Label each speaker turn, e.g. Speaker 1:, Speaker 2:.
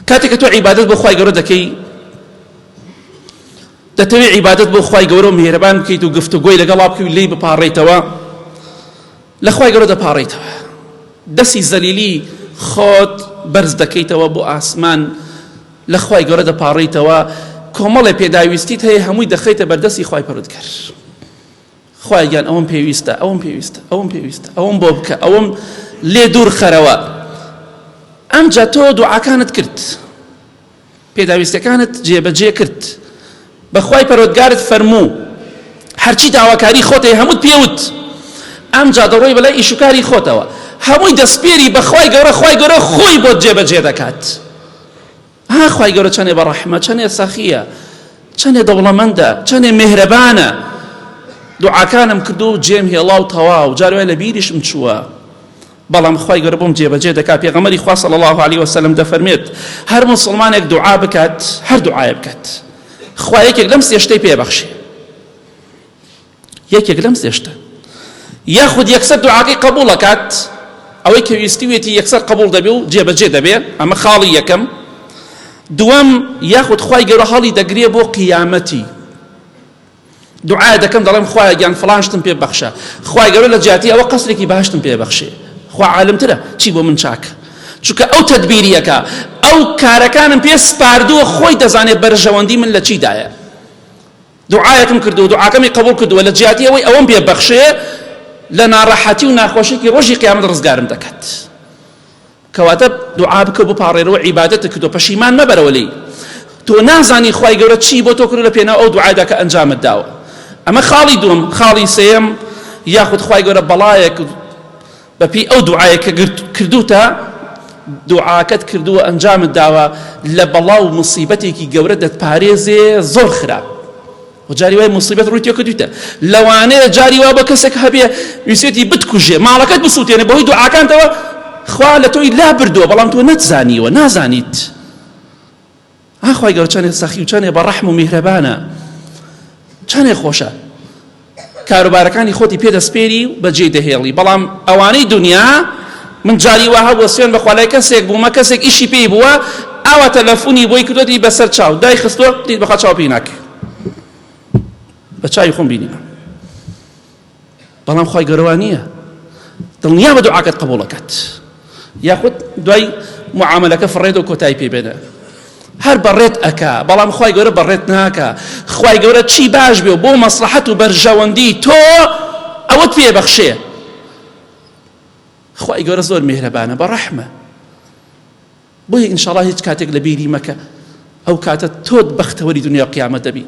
Speaker 1: کاتێک کە تۆ عیبادەت بۆ خوای گەورە دەکەی دەتەوێت عیبادەت بۆ خوای گەورە و میهرەبان بکەیت و گفتوگۆی لەگەڵا بکەی و لێی بپاڕێیتەوە لە خوای گەورە دەپاڕێیتەوە دەستی زەلیلی خۆت بەرز دەکەیتەوە بۆ ئاسمان لە خوای گەورە دەپاڕێیتەوە کۆمەڵێ پێداویستیت هەیە هەمووی دەخەیتە بەردەستی خوای پەروەردگار خوای گیان ئەوم پێویستە ئەوم پێویستە ئەوم پێویستە ئەوم بۆ بکە ئەوم لێ دوور خەرەوە ئەمجا تۆ دوعاکانت کرد پێداویستەکانت جێبەجێ کرد بەخوای پەروەردگارت فەرموو هەرچی داواکاری خۆتەیە هەمووت پێوت ئەمجا دەڕۆی بەلای ئیشوکاری خۆتەوە هەمووی دەسپێری بەخوای گەورە خوای گەورە خۆی بۆ جێبەجێ دەکات ها خوای گەورە چەندێ بەڕەحمە چەندێ سەخیە چەندێ دەوڵەمەندە چەندێ میهرەبانە دوعاکانم کردو و جێم هێڵا و تەواو جاروای لە بیریشم چووە بەڵام خوای گەورە بۆم جێبەجێ دەکات پێغەمبەری خوا صلی الله علیه وسلم دەفەرمێت هەر موسڵمانێک دوعا بکات هەر دوعایە بکات خوا یەکێک لەم سێشتەی پێبەخشێ یەکێک لەم سێشتە یاخود یەکسەر دوعاکەی قبوڵ دەکات ئەوەی کە ویستیوێتی یەکسەر قبوڵ دەبێ و جێبەجێ دەبێ ئەمە خاڵی یەکەم دووەم یاخود خوای گەورە هەڵی دەگرێ بۆ قیامەتی دوعای دەکەم دەڵێم خوایە گیان فڵان شتم پێ بەخشە خوای گەورە لە جیاتی ئەوە قەسرێکی باشتم پێ بەخشێ خوا عالمترە چی بۆ من چاکە چونکە ئەو تەدبیریەکە ئەو کارەکانم پێ سپاردووە خۆی دەزانێت بەرژەوەندی من لە چیدایە دوعایەکم کردو و دوعاکەمی قبول کردووە لە جیاتی ئەوەی ئەوەم پێ بەخشێ لە ناڕەحەتی و ناخۆشیێکی ڕۆژی قیامەت ڕزگارم دەکات کەواتە دوعا بکە بپاڕێرەوە عیبادەتت کردو پەشیمان مەبەرەوە لێی تۆ نازانی خوای گەورە چی بۆ تۆ کردو لە پێناو ئەو دوعادا کە ئەنجامت داوە ئەمە خاڵی دووەم خاڵی سێیەم یاخود خوای گەورە بەڵایەک بەپی ئەو دوعایە کە کردوتە دوعاکەت کردووە ئەنجامت داوە لە بەڵاو موسیبەتێکی گەورە دەتپارێزێ زۆر خراپ و جاری وای موسیبەت ڕووی تێ کردوتە لەوانەیە جاری وا بە کەسێک هەبێ ویسێتی بتکوژێ ماڵەکەت بسووتێنێ بەهۆی دوعاکانتەوە خوا لە تۆی لا بردووە بەڵام تۆ نەتزانیوە نازانیت خوای گەورە چەندێ سەخی و چەندێ بەڕەحم و میهرەبانە چەندێ خۆشە کاروبارەکانی خۆتی پێدەسپێری و بەجێ دەهێڵی بەڵام ئەوانەی دنیا من جاری وا هەبووە سوێن بە خوالای کەسێک بوومە کەسێک ئیشی پێی بووە ئاوا تەلەفۆنی بۆی کردوەتی بەسەر چاو دای خستووە دیت بەخوا چاو پێی ناکە بە چاوی خۆم بینیمە بەڵام خوای گەورە نییە دڵنیا بە دوعاکەت قبوڵ دەکات یاخود دوای معاملەکە فڕێت و کۆتایی پێ بێنە هەر بەڕێت ئەکا بەڵام خوای گەورە بەڕێت ناکە خوای گەورە چی باش بێ و بۆ مەسلحەت و بەرژەوەندی تۆ ئەوەت پێ بەخشێ خوای گەورە زۆر میهرەبانە بەڕەحمە بۆیە ئینشاڵڵا هیچ کاتێک لە بیری مەکە ئەو کاتە تۆت بەختەوەری دنیا و قیامەت دەبی